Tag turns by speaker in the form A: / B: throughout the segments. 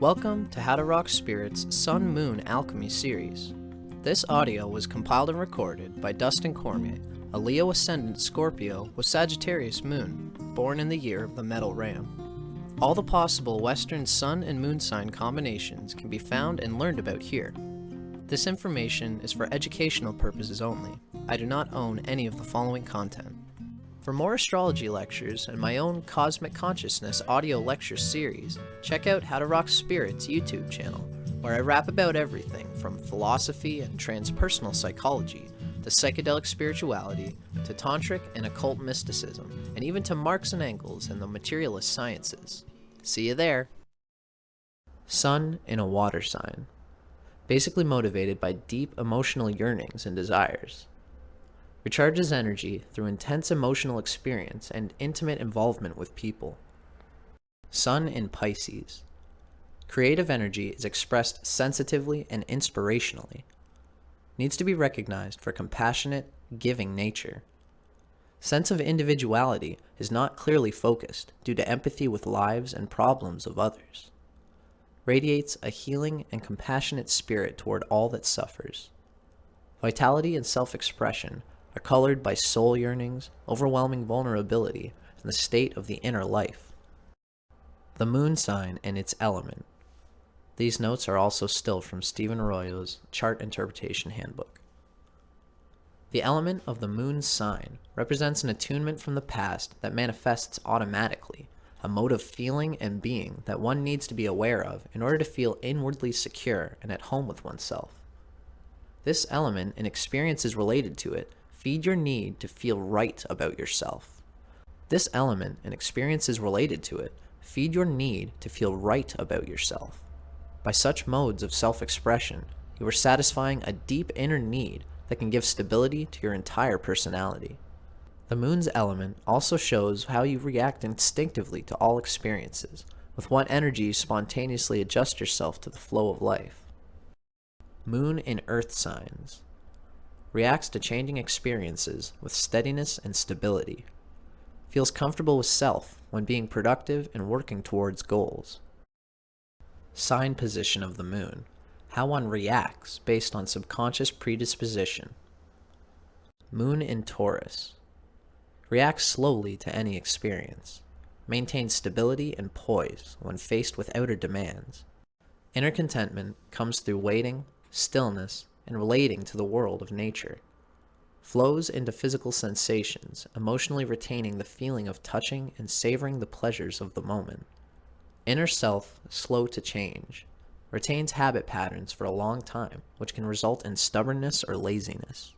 A: Welcome to How to Rock Spirit's Sun Moon Alchemy series. This audio was compiled and recorded by Dustin Cormier, a Leo Ascendant Scorpio with Sagittarius Moon, born in the year of the Metal Ram. All the possible Western Sun and Moon sign combinations can be found and learned about here. This information is for educational purposes only. I do not own any of the following content. For more astrology lectures and my own Cosmic Consciousness audio lecture series, check out How to Rock Spirit's YouTube channel, where I rap about everything from philosophy and transpersonal psychology, to psychedelic spirituality, to tantric and occult mysticism, and even to Marx and Engels and the materialist sciences. See you there! Sun in a water sign. Basically motivated by deep emotional yearnings and desires. Recharges energy through intense emotional experience and intimate involvement with people. Sun in Pisces. Creative energy is expressed sensitively and inspirationally. Needs to be recognized for compassionate, giving nature. Sense of individuality is not clearly focused due to empathy with lives and problems of others. Radiates a healing and compassionate spirit toward all that suffers. Vitality and self-expression are colored by soul yearnings, overwhelming vulnerability, and the state of the inner life. The moon sign and its element. These notes are also still from Stephen Arroyo's Chart Interpretation Handbook. The element of the moon sign represents an attunement from the past that manifests automatically, a mode of feeling and being that one needs to be aware of in order to feel inwardly secure and at home with oneself. This element and experiences related to it feed your need to feel right about yourself. This element and experiences related to it feed your need to feel right about yourself. By such modes of self-expression, you are satisfying a deep inner need that can give stability to your entire personality. The moon's element also shows how you react instinctively to all experiences, with what energy you spontaneously adjust yourself to the flow of life. Moon in earth signs. Reacts to changing experiences with steadiness and stability. Feels comfortable with self when being productive and working towards goals. Sign position of the moon. How one reacts based on subconscious predisposition. Moon in Taurus. Reacts slowly to any experience. Maintains stability and poise when faced with outer demands. Inner contentment comes through waiting, stillness, and relating to the world of nature. Flows into physical sensations, emotionally retaining the feeling of touching and savoring the pleasures of the moment. Inner self slow to change. Retains habit patterns for a long time, which can result in stubbornness or laziness.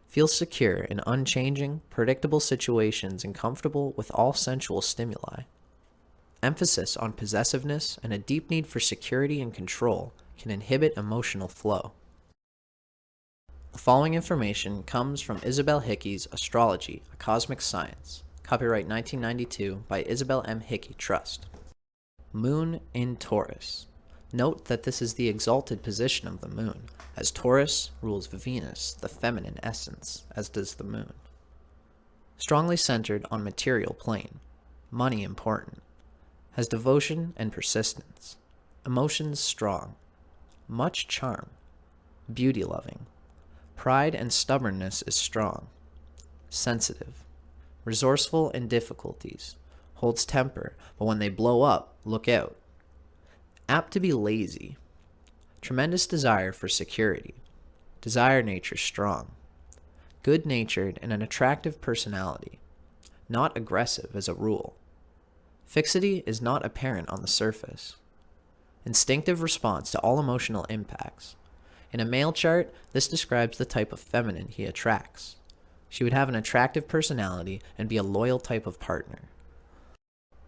A: Feels secure in unchanging, predictable situations and comfortable with all sensual stimuli. Emphasis on possessiveness and a deep need for security and control can inhibit emotional flow. The following information comes from Isabel Hickey's Astrology, a Cosmic Science, copyright 1992 by Isabel M. Hickey Trust. Moon in Taurus. Note that this is the exalted position of the moon, as Taurus rules Venus, the feminine essence, as does the moon. Strongly centered on material plane, money important, has devotion and persistence, emotions strong, much charm, beauty loving. Pride and stubbornness is strong, sensitive, resourceful in difficulties, holds temper, but when they blow up, look out. Apt to be lazy, tremendous desire for security, desire nature strong, good-natured and an attractive personality, not aggressive as a rule. Fixity is not apparent on the surface. Instinctive response to all emotional impacts. In a male chart, this describes the type of feminine he attracts. She would have an attractive personality and be a loyal type of partner.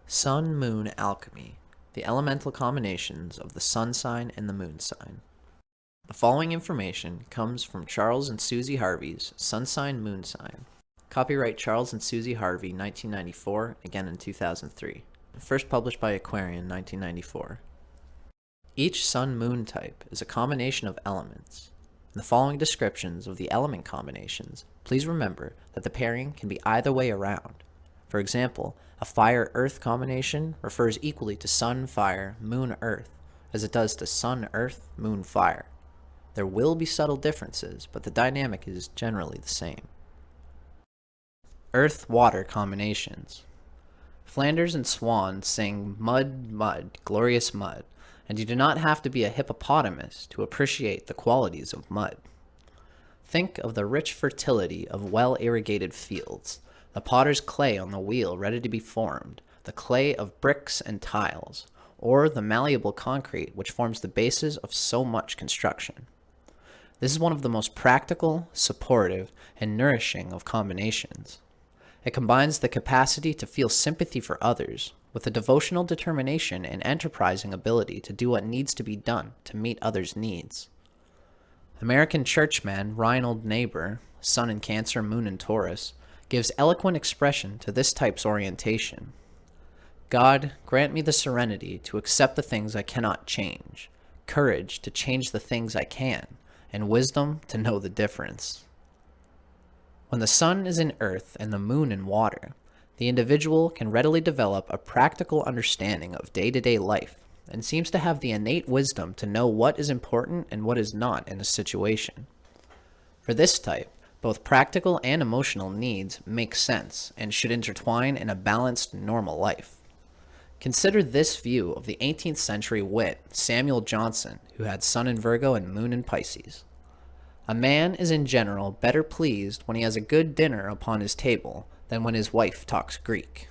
A: Sun-Moon Alchemy, the elemental combinations of the sun sign and the moon sign. The following information comes from Charles and Susie Harvey's Sun Sign Moon Sign, copyright Charles and Susie Harvey 1994, again in 2003, first published by Aquarian 1994. Each sun-moon type is a combination of elements. In the following descriptions of the element combinations, please remember that the pairing can be either way around. For example, a fire-earth combination refers equally to sun-fire, moon-earth, as it does to Sun, Earth, Moon, Fire. There will be subtle differences, but the dynamic is generally the same. Earth-Water combinations. Flanders and Swan sing "Mud, mud, glorious mud," and you do not have to be a hippopotamus to appreciate the qualities of mud. Think of the rich fertility of well-irrigated fields, the potter's clay on the wheel ready to be formed, the clay of bricks and tiles, or the malleable concrete which forms the basis of so much construction. This is one of the most practical, supportive, and nourishing of combinations. It combines the capacity to feel sympathy for others with a devotional determination and enterprising ability to do what needs to be done to meet others' needs. American churchman Reinhold Niebuhr, Sun in Cancer, Moon in Taurus, gives eloquent expression to this type's orientation. God, grant me the serenity to accept the things I cannot change, courage to change the things I can, and wisdom to know the difference. When the sun is in earth and the moon in water, the individual can readily develop a practical understanding of day-to-day life and seems to have the innate wisdom to know what is important and what is not in a situation. For this type, both practical and emotional needs make sense and should intertwine in a balanced, normal life. Consider this view of the 18th century wit Samuel Johnson, who had Sun in Virgo and Moon in Pisces. A man is in general better pleased when he has a good dinner upon his table than when his wife talks Greek.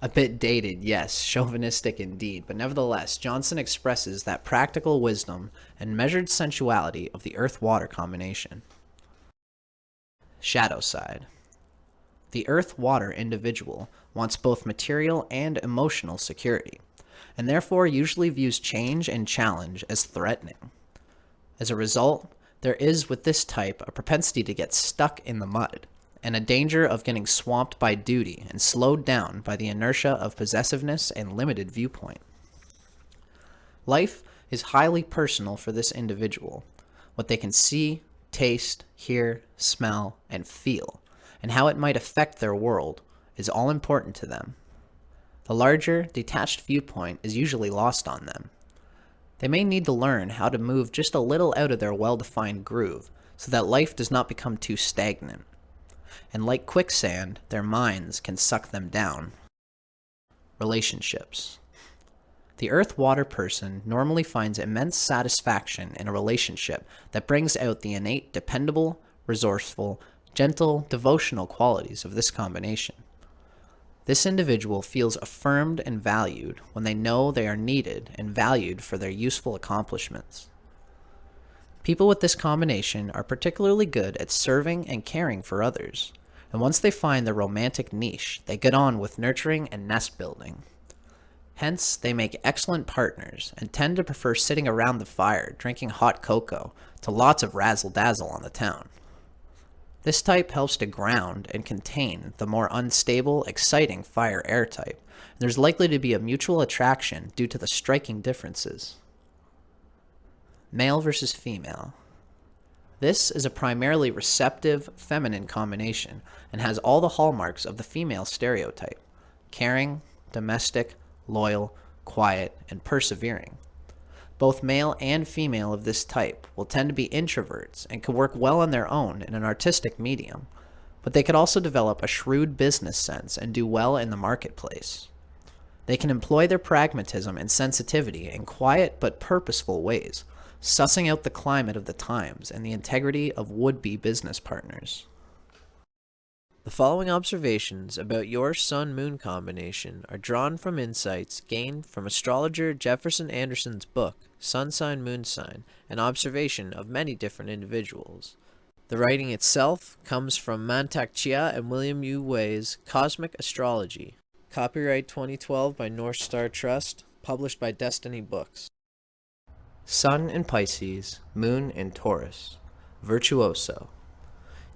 A: A bit dated, yes, chauvinistic indeed, but nevertheless, Johnson expresses that practical wisdom and measured sensuality of the earth-water combination. Shadow side. The earth-water individual wants both material and emotional security, and therefore usually views change and challenge as threatening. As a result, there is with this type a propensity to get stuck in the mud, and a danger of getting swamped by duty and slowed down by the inertia of possessiveness and limited viewpoint. Life is highly personal for this individual. What they can see, taste, hear, smell, and feel, and how it might affect their world, is all important to them. The larger, detached viewpoint is usually lost on them. They may need to learn how to move just a little out of their well-defined groove so that life does not become too stagnant. And like quicksand, their minds can suck them down. Relationships. The earth-water person normally finds immense satisfaction in a relationship that brings out the innate dependable, resourceful, gentle, devotional qualities of this combination. This individual feels affirmed and valued when they know they are needed and valued for their useful accomplishments. People with this combination are particularly good at serving and caring for others, and once they find their romantic niche, they get on with nurturing and nest building. Hence, they make excellent partners and tend to prefer sitting around the fire drinking hot cocoa to lots of razzle-dazzle on the town. This type helps to ground and contain the more unstable, exciting fire-air type, and there's likely to be a mutual attraction due to the striking differences. Male versus female. This is a primarily receptive, feminine combination and has all the hallmarks of the female stereotype: caring, domestic, loyal, quiet, and persevering. Both male and female of this type will tend to be introverts and can work well on their own in an artistic medium, but they could also develop a shrewd business sense and do well in the marketplace. They can employ their pragmatism and sensitivity in quiet but purposeful ways, sussing out the climate of the times and the integrity of would-be business partners. The following observations about your Sun-Moon combination are drawn from insights gained from astrologer Jefferson Anderson's book, Sun Sign, Moon Sign, an observation of many different individuals. The writing itself comes from Mantak Chia and William U. Wei's Cosmic Astrology. Copyright 2012 by North Star Trust, published by Destiny Books. Sun in Pisces, Moon in Taurus. Virtuoso.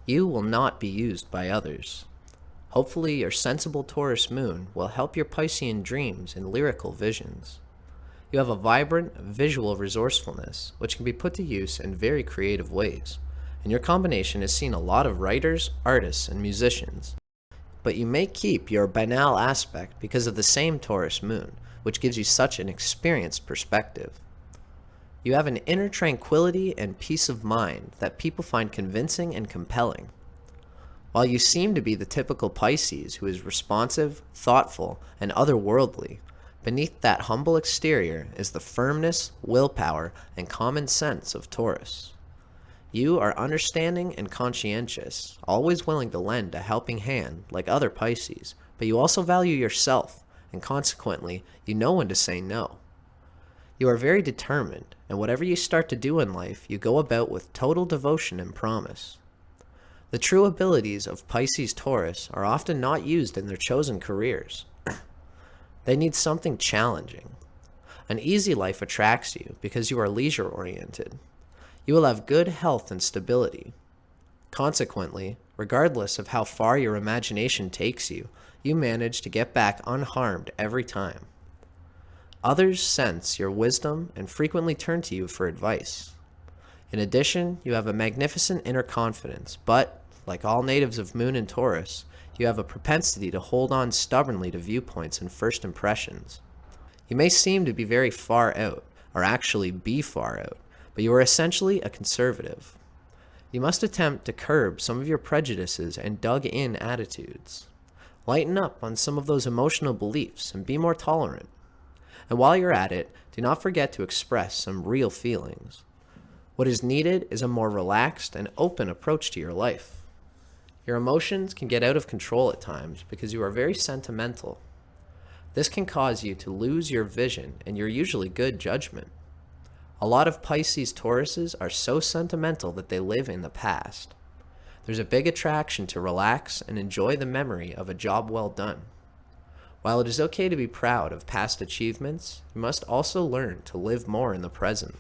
A: You will not be used by others. Hopefully your sensible Taurus moon will help your Piscean dreams and lyrical visions. You have a vibrant, visual resourcefulness, which can be put to use in very creative ways, and your combination has seen a lot of writers, artists, and musicians. But you may keep your banal aspect because of the same Taurus moon, which gives you such an experienced perspective. You have an inner tranquility and peace of mind that people find convincing and compelling. While you seem to be the typical Pisces who is responsive, thoughtful, and otherworldly, beneath that humble exterior is the firmness, willpower, and common sense of Taurus. You are understanding and conscientious, always willing to lend a helping hand like other Pisces, but you also value yourself, and consequently, you know when to say no. You are very determined, and whatever you start to do in life, you go about with total devotion and promise. The true abilities of Pisces Taurus are often not used in their chosen careers. They need something challenging. An easy life attracts you because you are leisure-oriented. You will have good health and stability. Consequently, regardless of how far your imagination takes you, you manage to get back unharmed every time. Others sense your wisdom and frequently turn to you for advice. In addition, you have a magnificent inner confidence, but, like all natives of Moon and Taurus, you have a propensity to hold on stubbornly to viewpoints and first impressions. You may seem to be very far out, or actually be far out, but you are essentially a conservative. You must attempt to curb some of your prejudices and dug-in attitudes. Lighten up on some of those emotional beliefs and be more tolerant. And while you're at it, do not forget to express some real feelings. What is needed is a more relaxed and open approach to your life. Your emotions can get out of control at times because you are very sentimental. This can cause you to lose your vision and your usually good judgment. A lot of Pisces Tauruses are so sentimental that they live in the past. There's a big attraction to relax and enjoy the memory of a job well done. While it is okay to be proud of past achievements, you must also learn to live more in the present.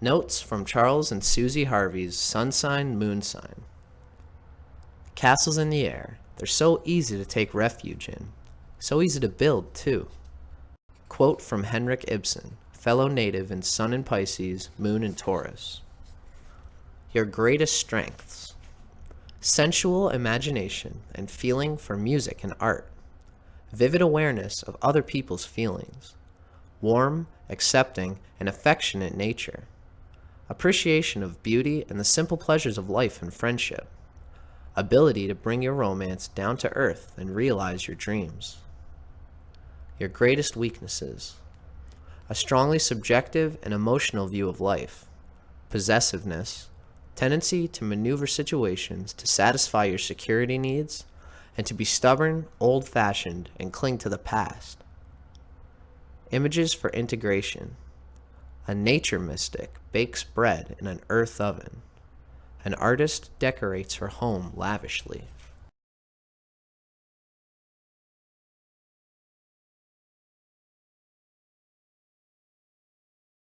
A: Notes from Charles and Susie Harvey's Sun Sign, Moon Sign. Castles in the air. They're so easy to take refuge in. So easy to build, too. Quote from Henrik Ibsen, fellow native in Sun in Pisces, Moon in Taurus. Your greatest strengths. Sensual imagination and feeling for music and art. Vivid awareness of other people's feelings. Warm, accepting, and affectionate nature. Appreciation of beauty and the simple pleasures of life and friendship. Ability to bring your romance down to earth and realize your dreams. Your greatest weaknesses. A strongly subjective and emotional view of life. Possessiveness. Tendency to maneuver situations to satisfy your security needs, and to be stubborn, old-fashioned, and cling to the past. Images for integration. A nature mystic bakes bread in an earth oven. An artist decorates her home lavishly.